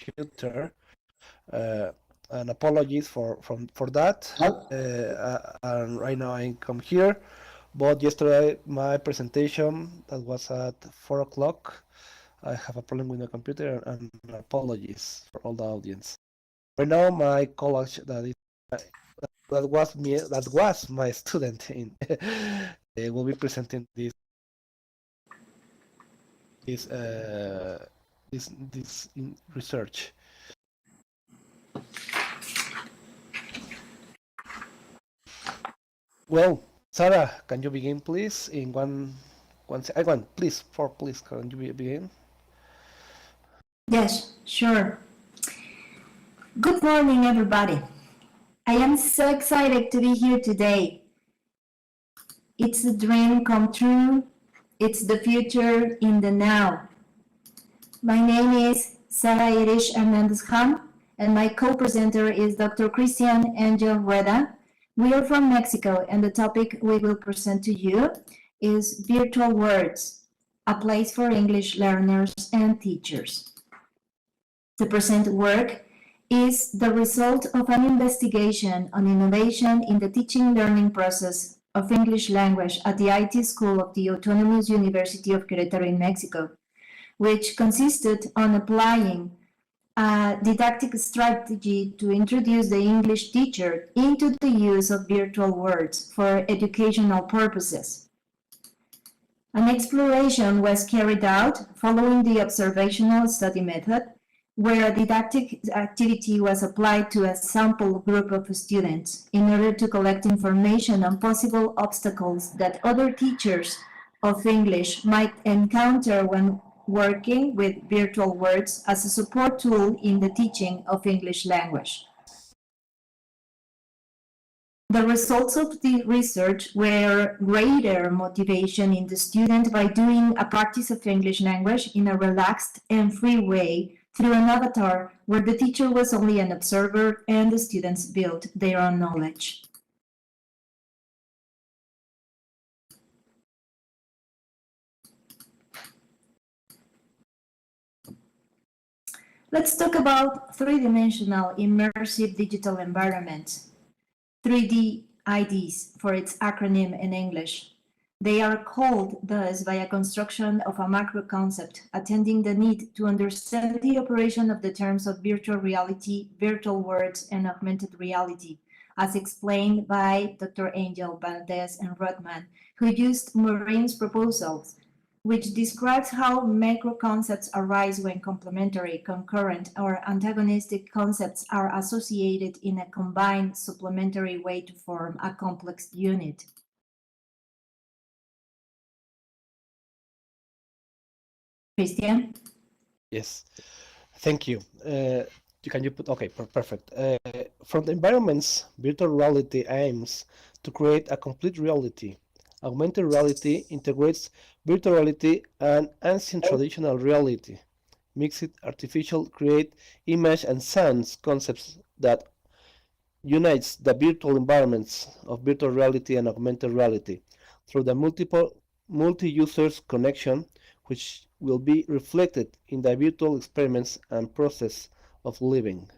computer, and apologies for that. And right now I come here, but yesterday my presentation that was at 4 o'clock, I have a problem with my computer, and apologies for all the audience. Right now my college that was my student in will be presenting this research. Well, Sara, can you begin, please? In one, please, please, can you begin? Yes, sure. Good morning, everybody. I am so excited to be here today. It's a dream come true. It's the future in the now. My name is Sarairish Hernandez, and my co-presenter is Dr. Christian Angel Rueda. We are from Mexico, and the topic we will present to you is virtual words, a place for English learners and teachers. The present work is the result of an investigation on innovation in the teaching learning process of English language at the IT School of the Autonomous University of Querataro in Mexico, which consisted on applying a didactic strategy to introduce the English teacher into the use of virtual words for educational purposes. An exploration was carried out following the observational study method, where a didactic activity was applied to a sample group of students in order to collect information on possible obstacles that other teachers of English might encounter when working with virtual words as a support tool in the teaching of English language. The results of the research were greater motivation in the student by doing a practice of English language in a relaxed and free way through an avatar where the teacher was only an observer and the students built their own knowledge. Let's talk about three-dimensional immersive digital environments, 3D IDs for its acronym in English. They are called thus by a construction of a macro concept, attending the need to understand the operation of the terms of virtual reality, virtual words, and augmented reality, as explained by Dr. Angel, Hernandez, and Rodman, who used Morin's proposals, which describes how macro concepts arise when complementary, concurrent, or antagonistic concepts are associated in a combined supplementary way to form a complex unit. Christian? Yes, thank you. Can you put, okay, perfect. From the environments, virtual reality aims to create a complete reality. Augmented reality integrates virtual reality and ancient traditional reality. Mixed artificial create image and sounds concepts that unites the virtual environments of virtual reality and augmented reality through the multi-users connection, which will be reflected in the virtual experiments and process of living.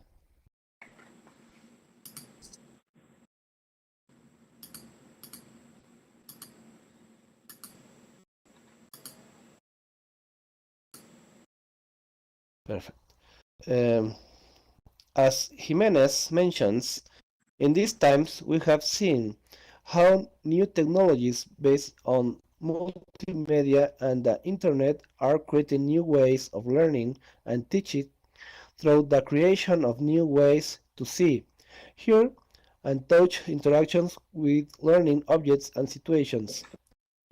Perfect. As Hernandez mentions, in these times we have seen how new technologies based on multimedia and the internet are creating new ways of learning and teaching through the creation of new ways to see, hear, and touch interactions with learning objects and situations.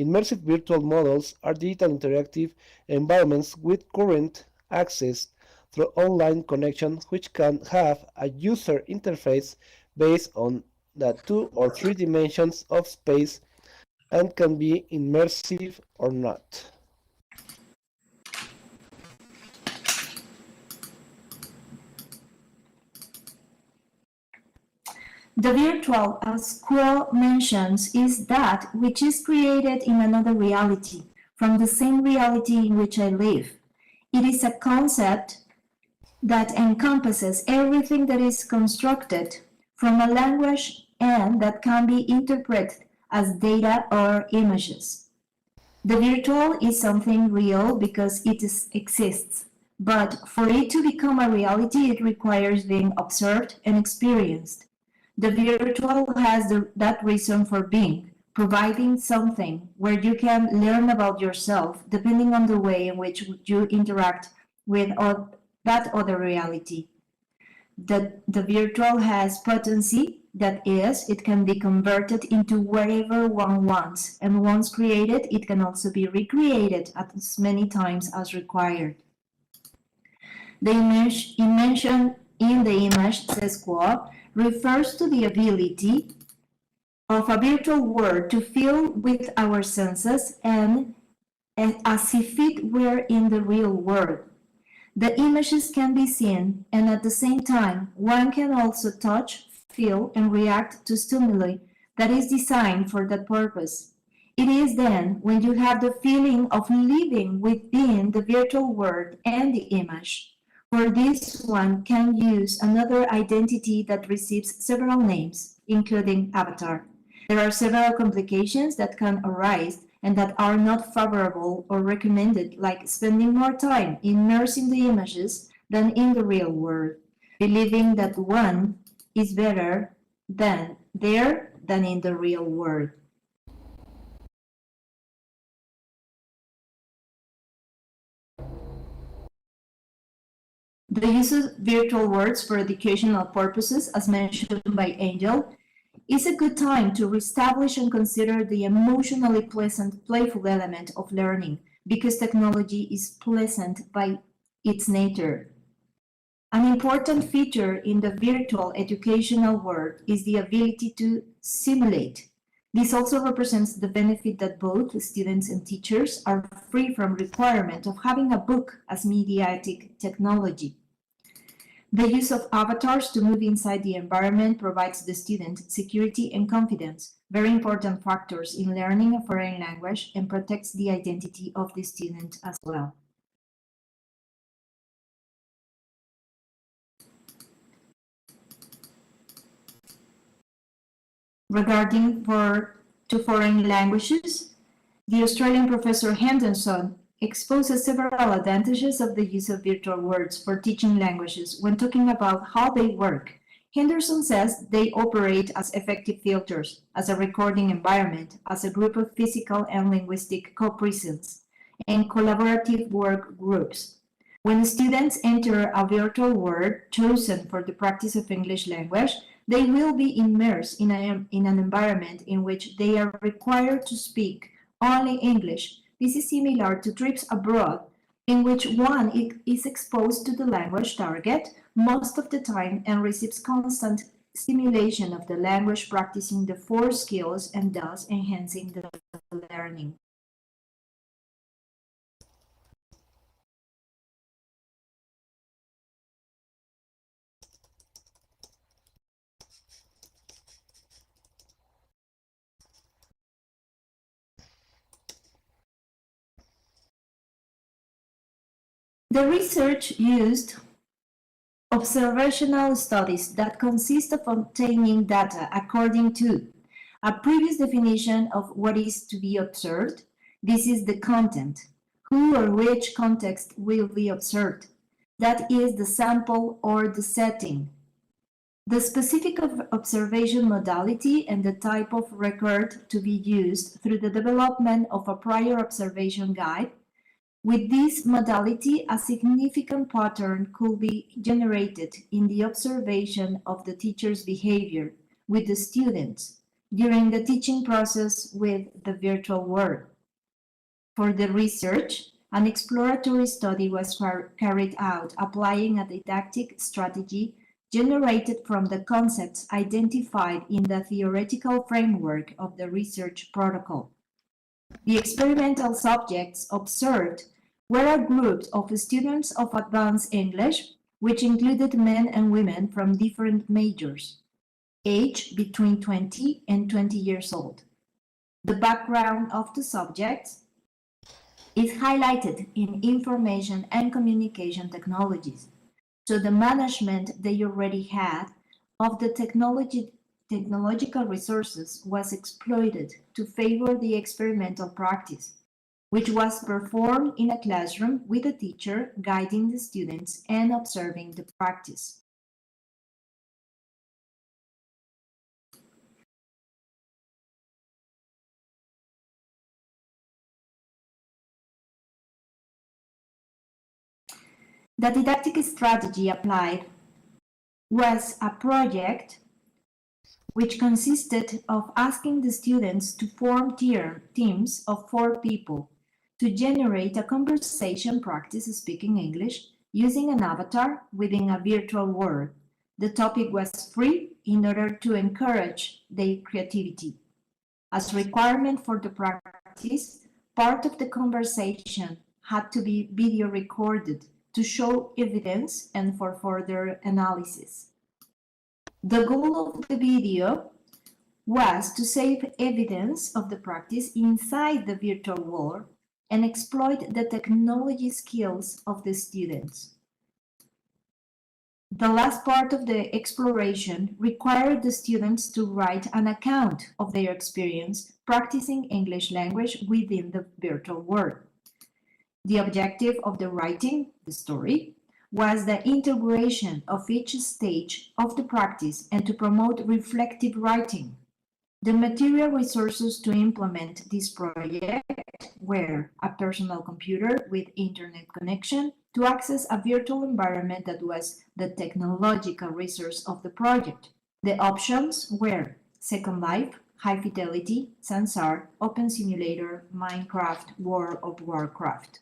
Immersive virtual models are digital interactive environments with current access through online connection, which can have a user interface based on the 2 or 3 dimensions of space and can be immersive or not. The virtual, as Quill mentions, is that which is created in another reality, from the same reality in which I live. It is a concept that encompasses everything that is constructed from a language and that can be interpreted as data or images. The virtual is something real because it exists, but for it to become a reality, it requires being observed and experienced. The virtual has that reason for being, providing something where you can learn about yourself depending on the way in which you interact with that other reality. The virtual has potency, that is, it can be converted into whatever one wants, and once created, it can also be recreated as many times as required. The image mentioned in the image, says Quo, refers to the ability of a virtual world to feel with our senses and as if it were in the real world. The images can be seen, and at the same time, one can also touch, feel, and react to stimuli that is designed for that purpose. It is then when you have the feeling of living within the virtual world and the image. For this, one can use another identity that receives several names, including avatar. There are several complications that can arise and that are not favorable or recommended, like spending more time immersing the images than in the real world, believing that one is better than there than in the real world. The use of virtual worlds for educational purposes, as mentioned by Angel, is a good time to reestablish and consider the emotionally pleasant, playful element of learning, because technology is pleasant by its nature. An important feature in the virtual educational world is the ability to simulate. This also represents the benefit that both students and teachers are free from requirement of having a book as mediatic technology. The use of avatars to move inside the environment provides the student security and confidence, very important factors in learning a foreign language, and protects the identity of the student as well. Regarding to foreign languages, the Australian professor Henderson exposes several advantages of the use of virtual worlds for teaching languages when talking about how they work. Henderson says they operate as effective filters, as a recording environment, as a group of physical and linguistic co-presence, and collaborative work groups. When students enter a virtual world chosen for the practice of English language, they will be immersed in an environment in which they are required to speak only English. This is similar to trips abroad, in which one is exposed to the language target most of the time and receives constant stimulation of the language, practicing the four skills and thus enhancing the learning. The research used observational studies that consist of obtaining data according to a previous definition of what is to be observed. This is the content. Who or which context will be observed? That is the sample or the setting. The specific observation modality and the type of record to be used through the development of a prior observation guide. With this modality, a significant pattern could be generated in the observation of the teacher's behavior with the students during the teaching process with the virtual world. For the research, an exploratory study was carried out applying a didactic strategy generated from the concepts identified in the theoretical framework of the research protocol. The experimental subjects observed were a group of students of advanced English, which included men and women from different majors, age between 20 and 20 years old. The background of the subjects is highlighted in information and communication technologies. So the management they already had of the technological resources was exploited to favor the experimental practice, which was performed in a classroom with a teacher guiding the students and observing the practice. The didactic strategy applied was a project which consisted of asking the students to form teams of 4 people to generate a conversation practice speaking English using an avatar within a virtual world. The topic was free in order to encourage their creativity. As requirement for the practice, part of the conversation had to be video recorded to show evidence and for further analysis. The goal of the video was to save evidence of the practice inside the virtual world and exploit the technology skills of the students. The last part of the exploration required the students to write an account of their experience practicing English language within the virtual world. The objective of the writing, the story, was the integration of each stage of the practice and to promote reflective writing. The material resources to implement this project were a personal computer with internet connection to access a virtual environment that was the technological resource of the project. The options were Second Life, High Fidelity, Sansar, Open Simulator, Minecraft, World of Warcraft.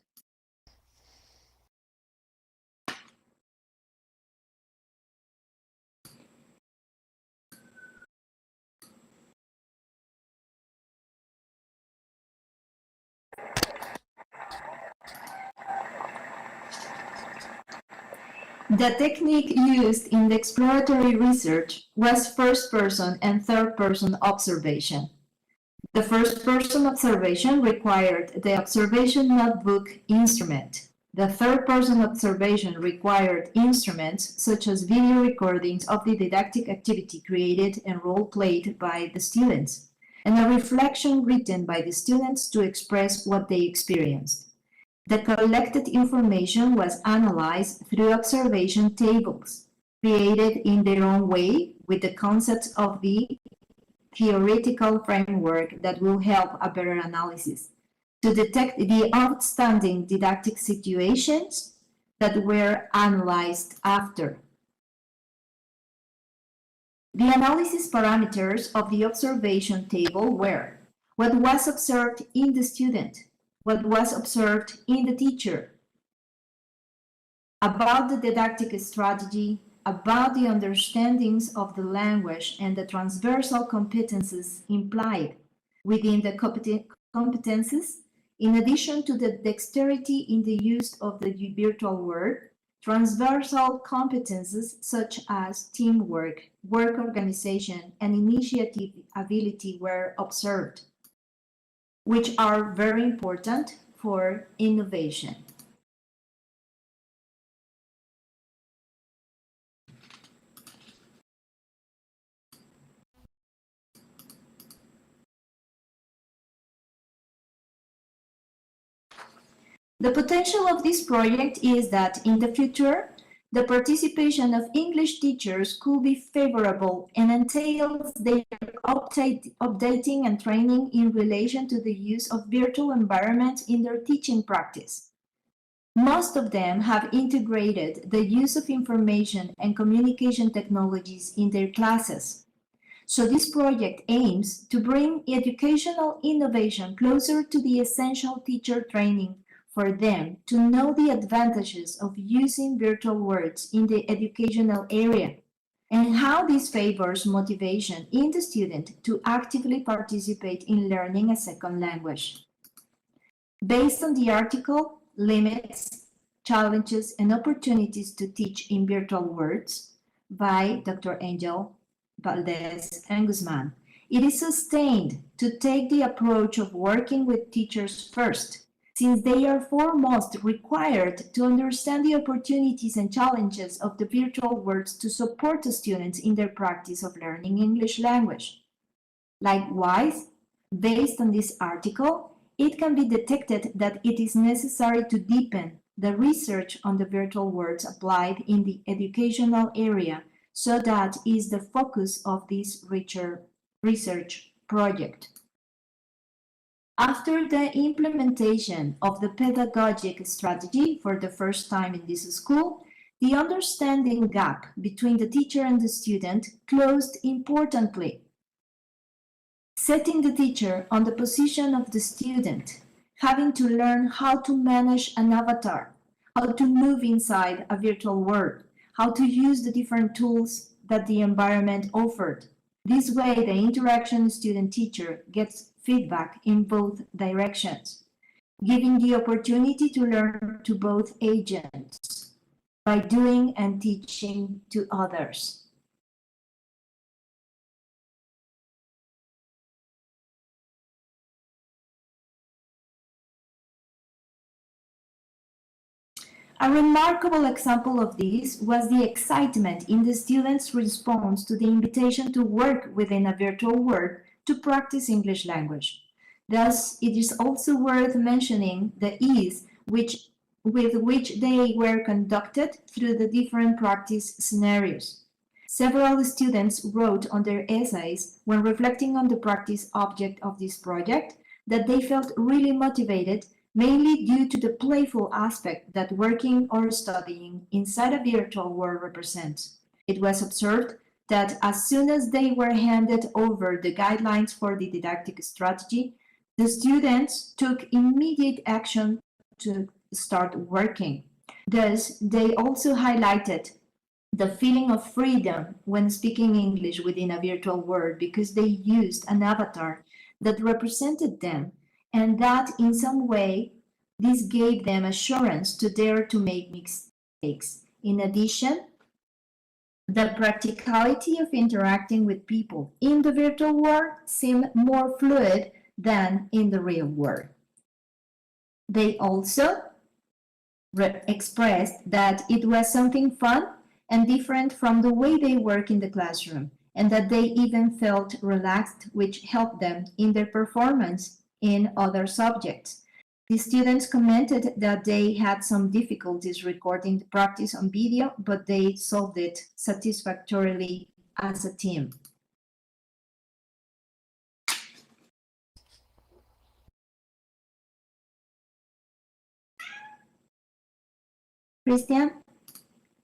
The technique used in the exploratory research was first-person and third-person observation. The first-person observation required the observation notebook instrument. The third-person observation required instruments such as video recordings of the didactic activity created and role-played by the students, and a reflection written by the students to express what they experienced. The collected information was analyzed through observation tables, created in their own way with the concepts of the theoretical framework that will help a better analysis, to detect the outstanding didactic situations that were analyzed after. The analysis parameters of the observation table were what was observed in the student, what was observed in the teacher, about the didactic strategy, about the understandings of the language and the transversal competences implied within the competences, in addition to the dexterity in the use of the virtual world, transversal competences such as teamwork, work organization, and initiative ability were observed, which are very important for innovation. The potential of this project is that in the future, the participation of English teachers could be favorable and entails their updating and training in relation to the use of virtual environments in their teaching practice. Most of them have integrated the use of information and communication technologies in their classes. So this project aims to bring educational innovation closer to the essential teacher training for them to know the advantages of using virtual worlds in the educational area and how this favors motivation in the student to actively participate in learning a second language. Based on the article, Limits, Challenges, and Opportunities to Teach in Virtual Worlds by Dr. Angel Valdez and Guzman, it is sustained to take the approach of working with teachers first, since they are foremost required to understand the opportunities and challenges of the virtual worlds to support the students in their practice of learning English language. Likewise, based on this article, it can be detected that it is necessary to deepen the research on the virtual worlds applied in the educational area, so that is the focus of this research project. After the implementation of the pedagogic strategy for the first time in this school, the understanding gap between the teacher and the student closed importantly, setting the teacher on the position of the student, having to learn how to manage an avatar, how to move inside a virtual world, how to use the different tools that the environment offered. This way, the interaction student-teacher gets feedback in both directions, giving the opportunity to learn to both agents by doing and teaching to others. A remarkable example of this was the excitement in the students' response to the invitation to work within a virtual world to practice English language. Thus, it is also worth mentioning the ease with which they were conducted through the different practice scenarios. Several students wrote on their essays when reflecting on the practice object of this project that they felt really motivated, mainly due to the playful aspect that working or studying inside a virtual world represents. It was observed that as soon as they were handed over the guidelines for the didactic strategy, the students took immediate action to start working. Thus, they also highlighted the feeling of freedom when speaking English within a virtual world because they used an avatar that represented them, and that in some way this gave them assurance to dare to make mistakes. In addition, the practicality of interacting with people in the virtual world seemed more fluid than in the real world. They also expressed that it was something fun and different from the way they work in the classroom, and that they even felt relaxed, which helped them in their performance in other subjects. The students commented that they had some difficulties recording the practice on video, but they solved it satisfactorily as a team. Christian?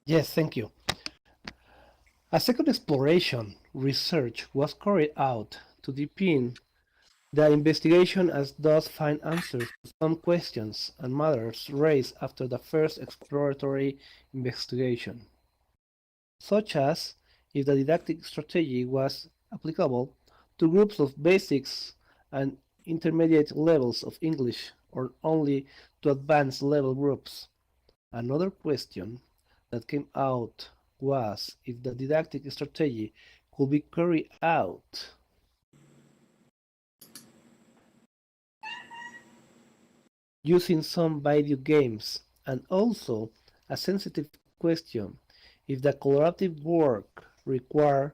Yes, thank you. A second exploration research was carried out to deepen the investigation as thus find answers to some questions and matters raised after the first exploratory investigation, such as if the didactic strategy was applicable to groups of basics and intermediate levels of English or only to advanced level groups. Another question that came out was if the didactic strategy could be carried out using some video games, and also a sensitive question if the collaborative work required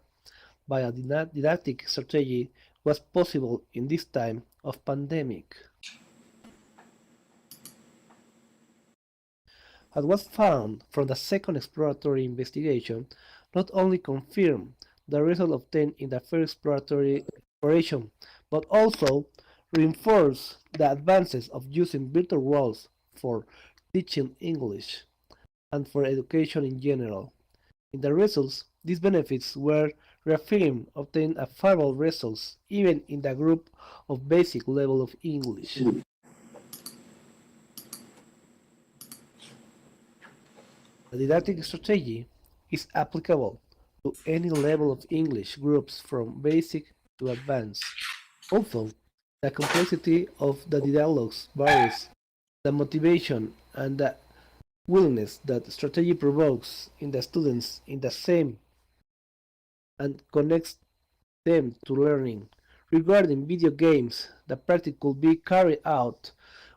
by a didactic strategy was possible in this time of pandemic. What was found from the second exploratory investigation not only confirmed the result obtained in the first exploratory exploration, but also reinforced the advances of using virtual worlds for teaching English and for education in general. In the results, these benefits were reaffirmed, obtained a favorable results even in the group of basic level of English. The didactic strategy is applicable to any level of English groups from basic to advanced. Although the complexity of the dialogues varies, the motivation and the willingness that strategy provokes in the students in the same and connects them to learning. Regarding video games, the practice could be carried out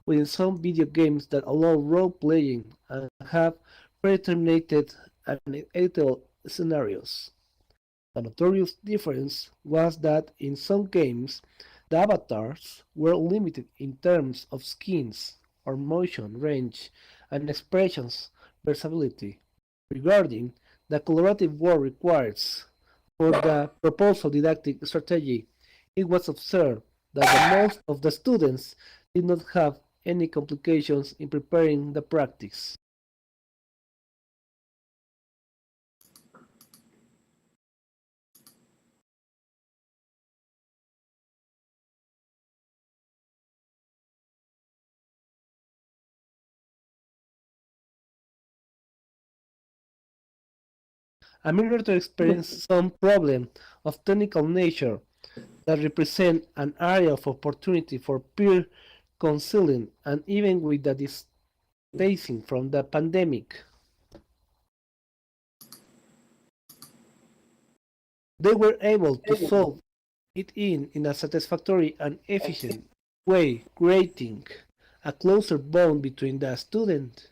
with some video games that allow role-playing and have predetermined and editable scenarios. The notorious difference was that in some games, the avatars were limited in terms of skins or motion range and expressions versatility. Regarding the collaborative work required for the proposed didactic strategy, it was observed that the most of the students did not have any complications in preparing the practice. A moderator experienced some problem of technical nature that represent an area of opportunity for peer counseling and even with the distancing from the pandemic, they were able to solve it in a satisfactory and efficient way, creating a closer bond between the student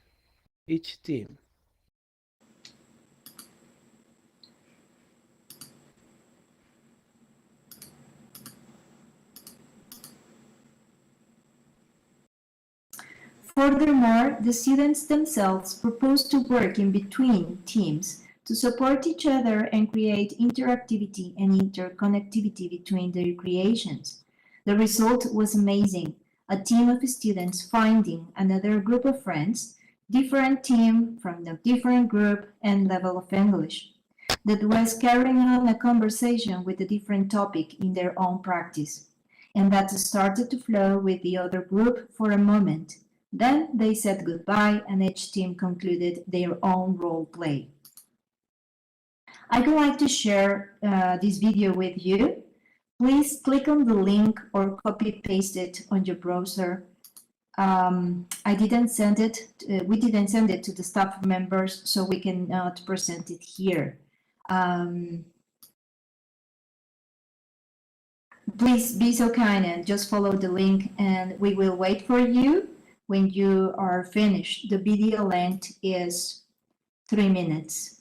each team. Furthermore, the students themselves propose to work in between teams to support each other and create interactivity and interconnectivity between their creations. The result was amazing. A team of students finding another group of friends, different team from a different group and level of English, that was carrying on a conversation with a different topic in their own practice, and that started to flow with the other group for a moment. Then they said goodbye and each team concluded their own role play. I would like to share this video with you. Please click on the link or copy paste it on your browser. I didn't send it, we didn't send it to the staff members, so we cannot present it here. Please be so kind and just follow the link and we will wait for you when you are finished. The video length is 3 minutes.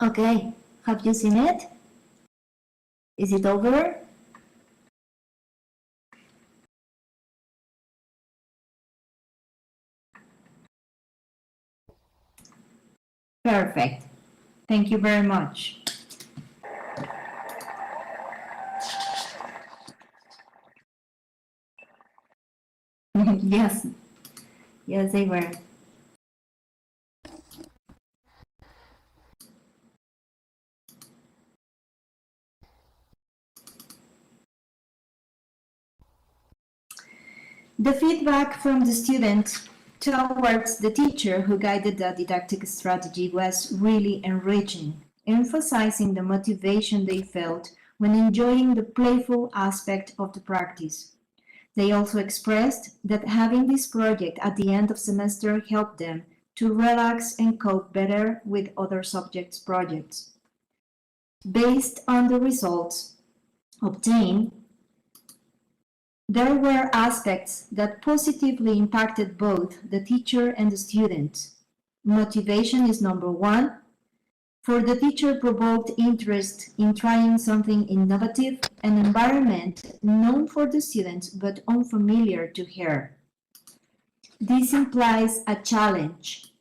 Okay, have you seen it? Is it over? Perfect. Thank you very much. Yes, yes, they were. The feedback from the student towards the teacher who guided the didactic strategy was really enriching, emphasizing the motivation they felt when enjoying the playful aspect of the practice. They also expressed that having this project at the end of semester helped them to relax and cope better with other subjects' projects. Based on the results obtained, there were aspects that positively impacted both the teacher and the student. Motivation is number one. For the teacher, provoked interest in trying something innovative, an environment known for the students but unfamiliar to her. This implies a challenge.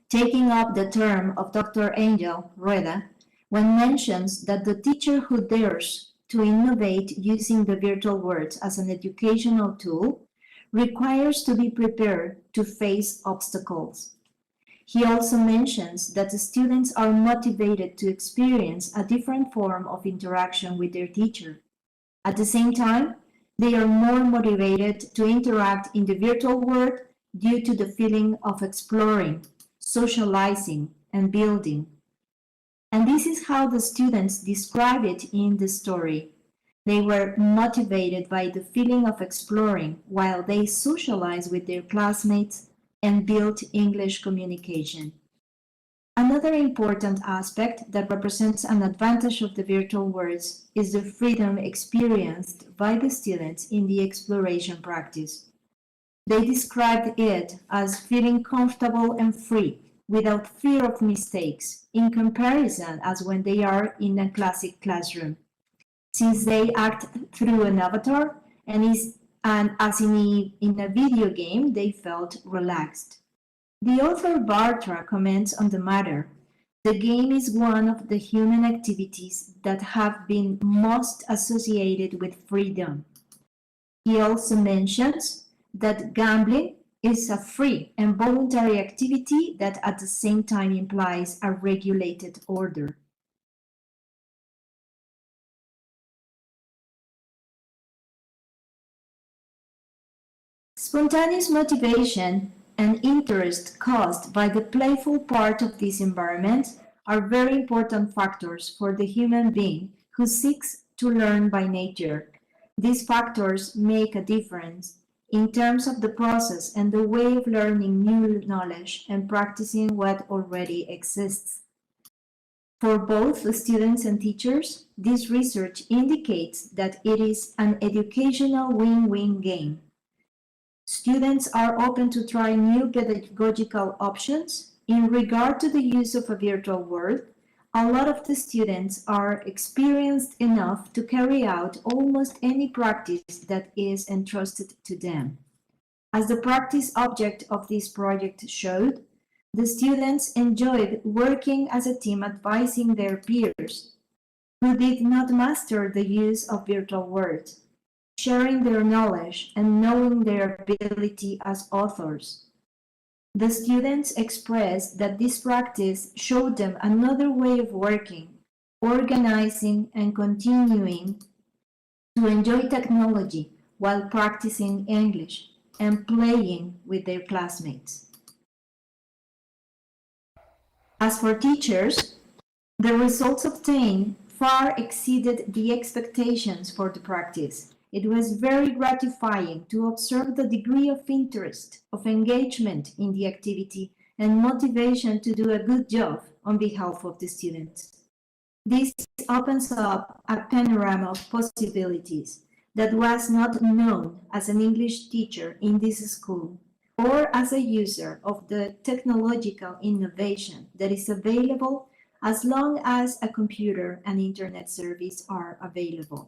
Taking up the term of Dr. Angel Rueda, one mentions that the teacher who dares to innovate using the virtual words as an educational tool requires to be prepared to face obstacles. He also mentions that the students are motivated to experience a different form of interaction with their teacher. At the same time, they are more motivated to interact in the virtual world due to the feeling of exploring, socializing, and building. And this is how the students describe it in the story. They were motivated by the feeling of exploring while they socialized with their classmates and built English communication. Another important aspect that represents an advantage of the virtual worlds is the freedom experienced by the students in the exploration practice. They described it as feeling comfortable and free, without fear of mistakes, in comparison as when they are in a classic classroom. Since they act through an avatar and as in a video game, they felt relaxed. The author Bartra comments on the matter. The game is one of the human activities that have been most associated with freedom. He also mentions that gambling is a free and voluntary activity that at the same time implies a regulated order. Spontaneous motivation and interest caused by the playful part of this environment are very important factors for the human being who seeks to learn by nature. These factors make a difference in terms of the process and the way of learning new knowledge and practicing what already exists. For both the students and teachers, this research indicates that it is an educational win-win game. Students are open to try new pedagogical options. In regard to the use of a virtual world, a lot of the students are experienced enough to carry out almost any practice that is entrusted to them. As the practice object of this project showed, the students enjoyed working as a team advising their peers who did not master the use of virtual words, sharing their knowledge and knowing their ability as authors. The students expressed that this practice showed them another way of working, organizing, and continuing to enjoy technology while practicing English and playing with their classmates. As for teachers, the results obtained far exceeded the expectations for the practice. It was very gratifying to observe the degree of interest, of engagement in the activity, and motivation to do a good job on behalf of the students. This opens up a panorama of possibilities that was not known as an English teacher in this school or as a user of the technological innovation that is available as long as a computer and internet service are available.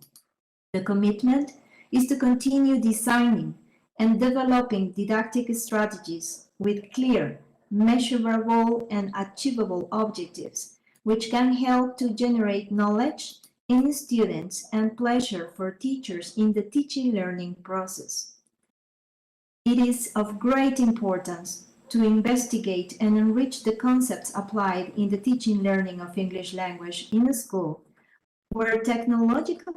The commitment is to continue designing and developing didactic strategies with clear, measurable, and achievable objectives, which can help to generate knowledge in students and pleasure for teachers in the teaching learning process. It is of great importance to investigate and enrich the concepts applied in the teaching learning of English language in a school, where technological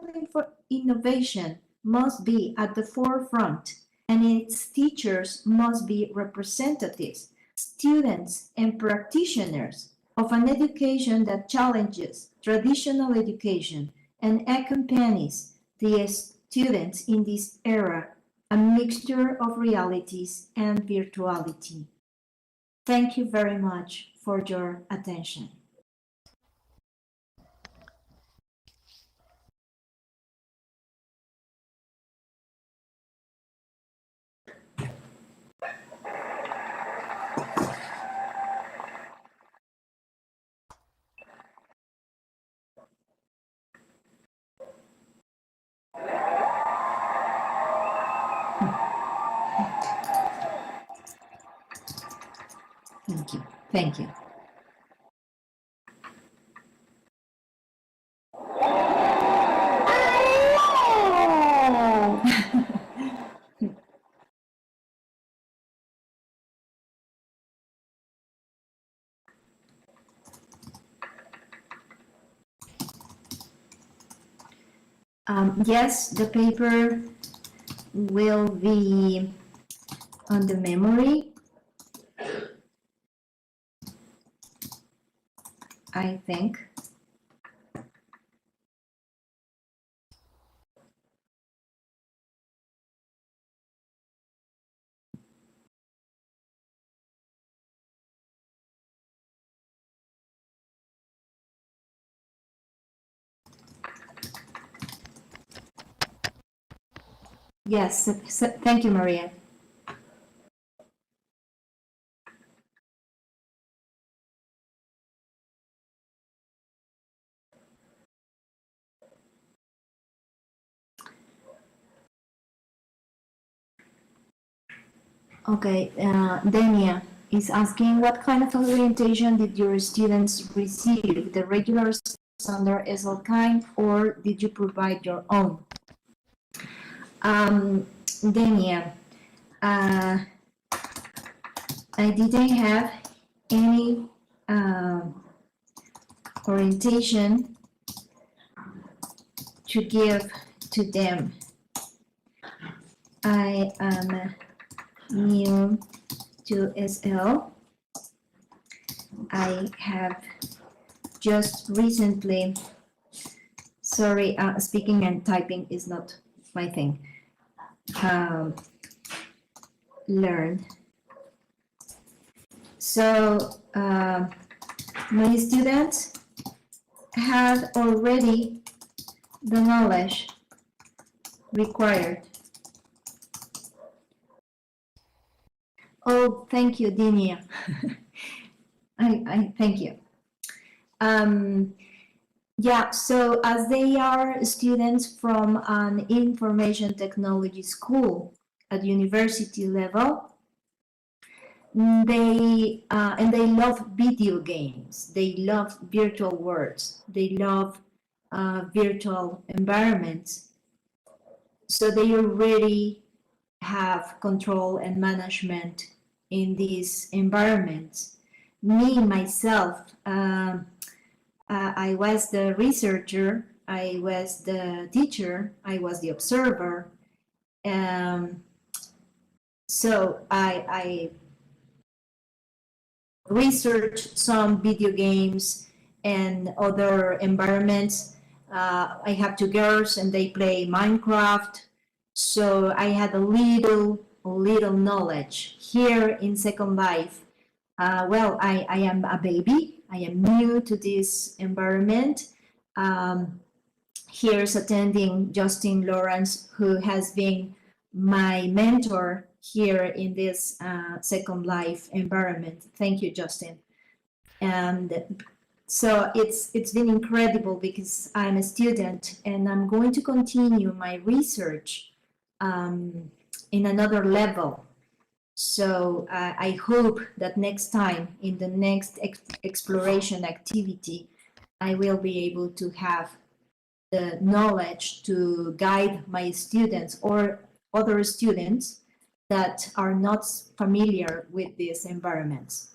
innovation must be at the forefront and its teachers must be representatives, students, and practitioners of an education that challenges traditional education and accompanies the students in this era, a mixture of realities and virtuality. Thank you very much for your attention. Thank you. Thank you. Yes, the paper will be on the memory, I think. Yes, thank you, Maria. Okay, Denia is asking, what kind of orientation did your students receive? The regular standard ESL kind, or did you provide your own? Denia, I didn't have any orientation to give to them. I am new to SL. I have just recently, sorry, speaking and typing is not my thing, learned. So my students have already the knowledge required. Oh, thank you, Dinia. I thank you. Yeah, so as they are students from an information technology school at university level, they love video games. They love virtual worlds. They love virtual environments. So they already have control and management in these environments. Me, myself, I was the researcher, I was the teacher, I was the observer. So I researched some video games and other environments. I have two girls and they play Minecraft. So I had a little knowledge here in Second Life. Well, I am a baby. I am new to this environment. Here's attending Justin Lawrence, who has been my mentor here in this Second Life environment. Thank you, Justin. And So it's been incredible because I'm a student and I'm going to continue my research in another level. So I hope that next time in the next exploration activity, I will be able to have the knowledge to guide my students or other students that are not familiar with these environments.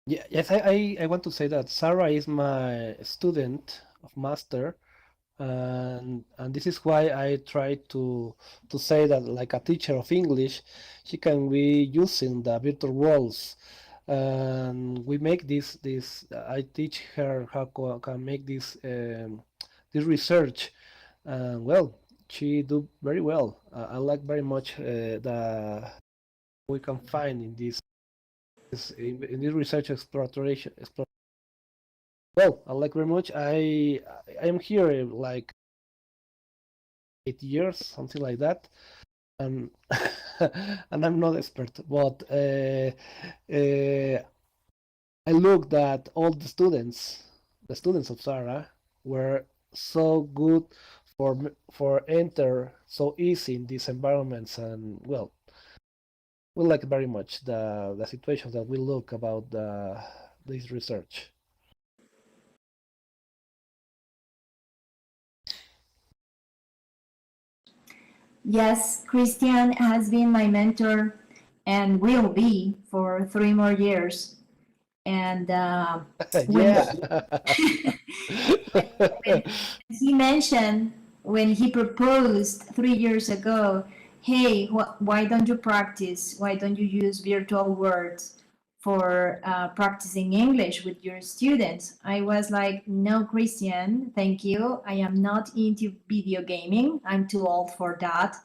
Yeah, yes, I want to say that Sarah is my student of master, and this is why I try to say that like a teacher of English, she can be using the virtual worlds, and we make this. I teach her how can make this research, and well, she do very well. I like very much the we can find in in this research exploration. Well, I like very much. I am here like 8 years, something like that, and and I'm not expert, but I looked at all the students of Sara were so good for enter so easy in these environments, and well, we like very much the situations that we look about this research. Yes, Christian has been my mentor and will be for 3 more years. And when Yeah. when he mentioned when he proposed 3 years ago, hey, why don't you practice? Why don't you use virtual words for practicing English with your students? I was like, no, Christian, thank you. I am not into video gaming. I'm too old for that.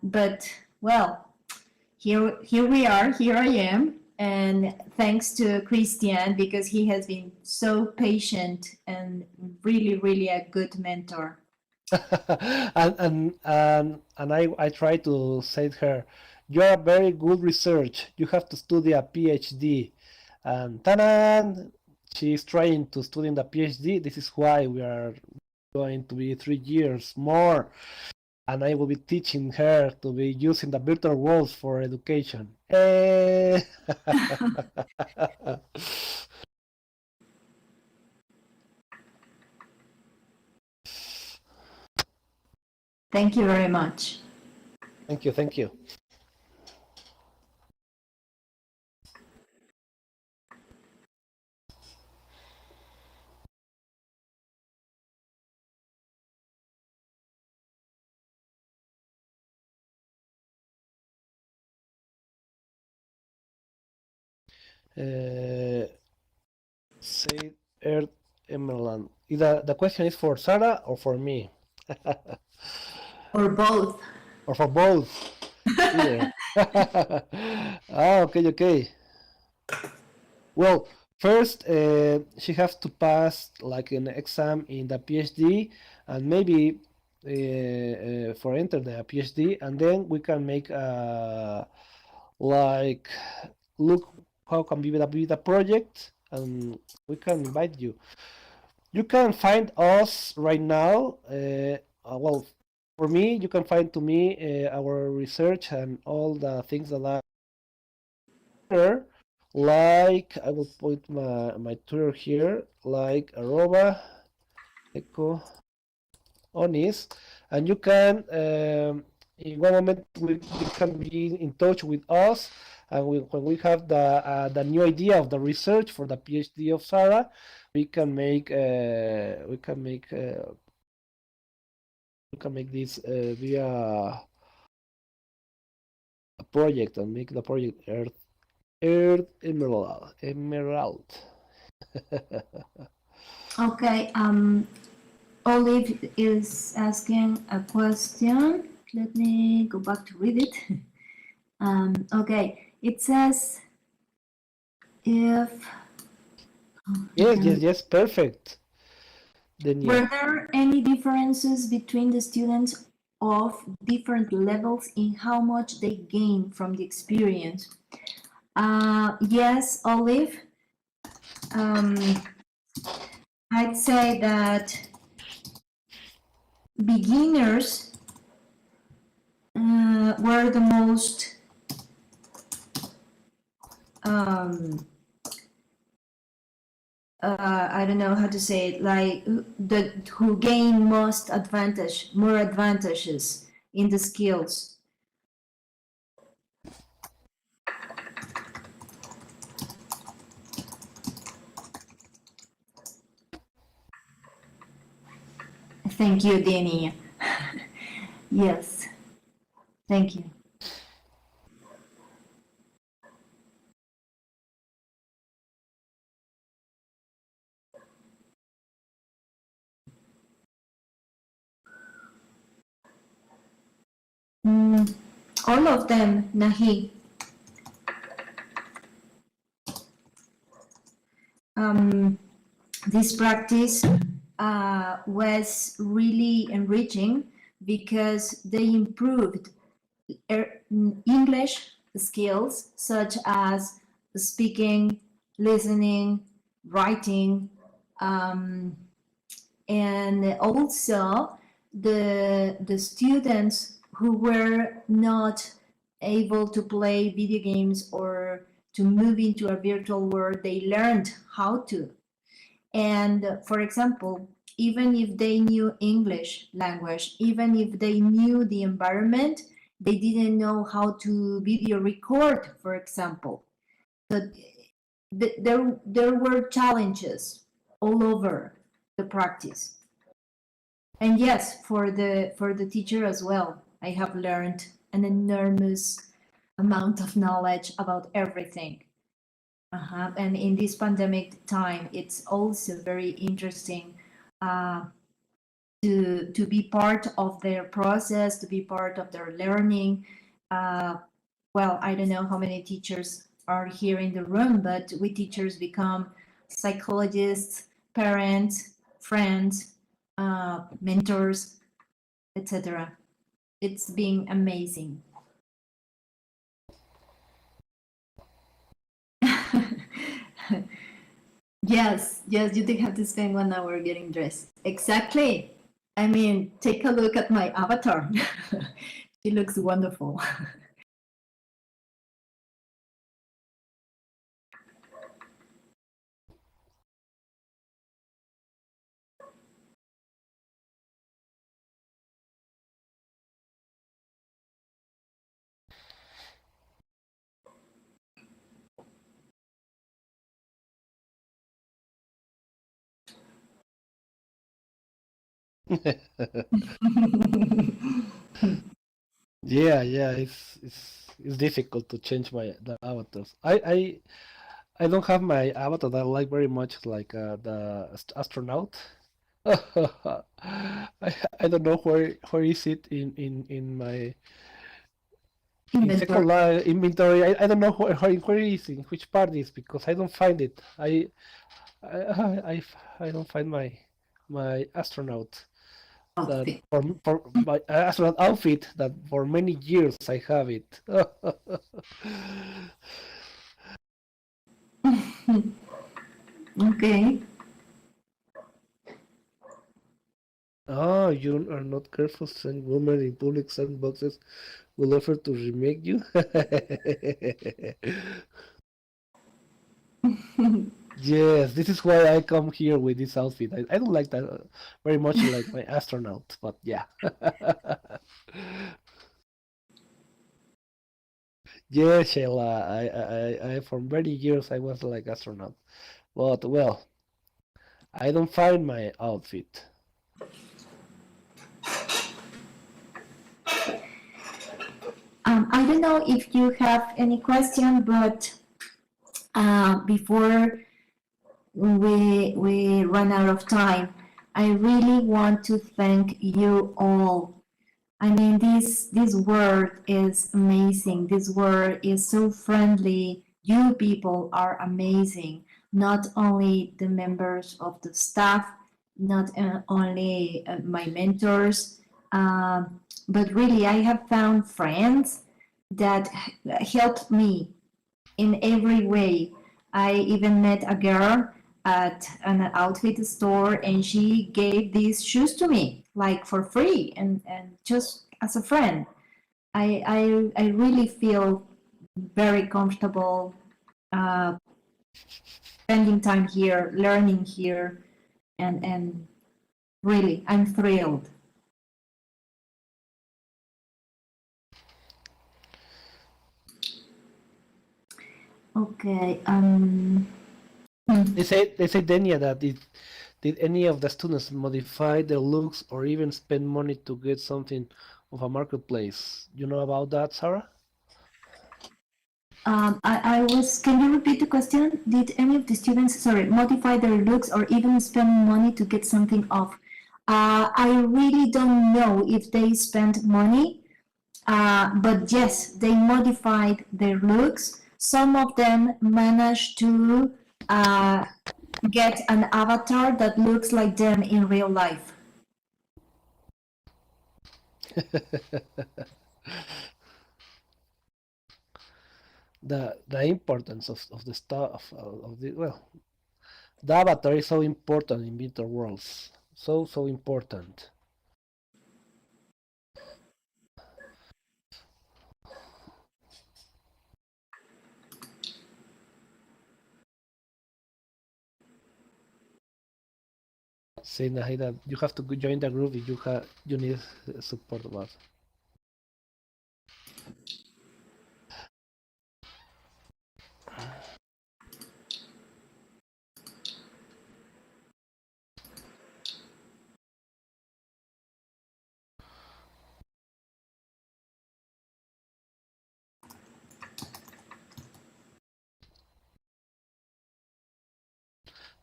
But well, here we are. Here I am, and thanks to Christian because he has been so patient and really a good mentor. And I try to say to her, you're a very good research. You have to study a PhD. And tanan, she's trying to study the PhD. This is why we are going to be 3 years more. And I will be teaching her to be using the virtual worlds for education. Eh. Thank you very much. Thank you, thank you. Say Earth Emerald. The question is for Sarah or for me? Or both. Or for both? Either. Okay, okay. Well, first she has to pass like an exam in the PhD, and maybe for enter the PhD, and then we can make like look how can be the project, and we can invite you. You can find us right now. Well, for me, you can find to me our research and all the things that are there. Like I will put my Twitter here, like arroba ecoonis, and you can in one moment you can be in touch with us, and when we have the new idea of the research for the PhD of Sarah, we can make this via a project and make the project Earth Emerald. Okay. Olive is asking a question. Let me go back to read it. Okay. It says if. Yes, perfect. Then yeah. Were there any differences between the students of different levels in how much they gain from the experience? Yes, Olive. I'd say that beginners were the most I don't know how to say it, like who gain more advantages in the skills. Thank you, Danny. Yes, thank you. All of them, Nahi. This practice was really enriching because they improved English skills such as speaking, listening, writing, and also the students who were not able to play video games or to move into a virtual world, they learned how to. And for example, even if they knew English language, even if they knew the environment, they didn't know how to video record, for example. So there were challenges all over the practice. And yes, for the teacher as well, I have learned an enormous amount of knowledge about everything. And in this pandemic time, it's also very interesting to be part of their process, to be part of their learning. Well, I don't know how many teachers are here in the room, but we teachers become psychologists, parents, friends, mentors, etc. It's been amazing. Yes, you did have to spend 1 hour getting dressed. Exactly. I mean, take a look at my avatar. She looks wonderful. Yeah, it's difficult to change the avatars. I don't have my avatar that I like very much, like the astronaut. I don't know where is it in my in Inventor. Second Life inventory. I don't know where is in which part is because I don't find it. I don't find my astronaut that Outfit. for my astronaut outfit that for many years I have it. Okay. Ah, you are not careful, send women in public sandboxes will offer to remake you. Yes, this is why I come here with this outfit. I don't like that very much like my astronaut, but yeah. Yeah, Sheila, I for many years I was like astronaut, but well, I don't find my outfit. I don't know if you have any question, but before we run out of time, I really want to thank you all. I mean, this world is amazing. This world is so friendly. You people are amazing. Not only the members of the staff, not only my mentors, but really I have found friends that helped me in every way. I even met a girl at an outfit store, and she gave these shoes to me, like for free, and just as a friend. I really feel very comfortable spending time here, learning here, and really, I'm thrilled. Okay. They say, Denia, that did any of the students modify their looks or even spend money to get something of a marketplace? You know about that, Sarah? Can you repeat the question? Did any of the students, sorry, modify their looks or even spend money to get something off? I really don't know if they spent money, but yes, they modified their looks. Some of them managed to get an avatar that looks like them in real life. The importance of the stuff of the, well, the avatar is so important in virtual worlds. So important. Say Nahida, you have to join the group if you need support about.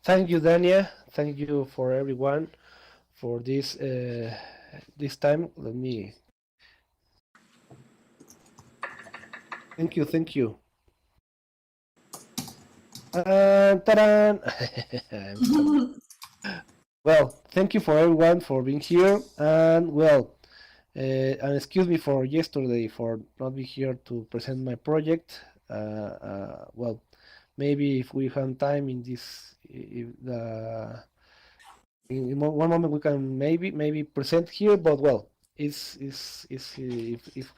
Thank you, Dania. Thank you for everyone for this time. Let me. Thank you, thank you. Ta-da! Well, thank you for everyone for being here, and well, and excuse me for yesterday for not being here to present my project. Well, maybe if we have time in this, if in one moment we can maybe present here, but well, if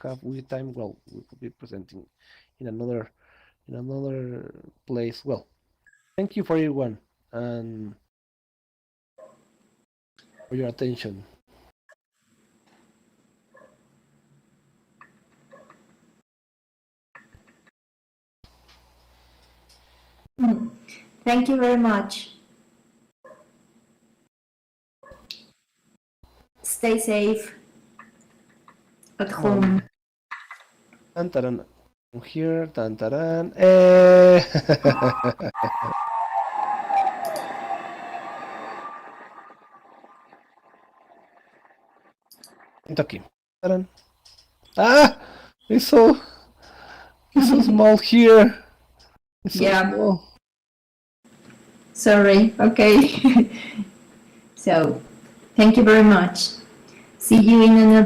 have we time, well, we could be presenting in another place. Well, thank you for everyone and for your attention. Thank you very much. Stay safe at home. Tan, taran. Here, tan, taran. Kentucky. Taran. Ah, it's so small here. It's so small. Sorry. Okay. So, thank you very much. See you in another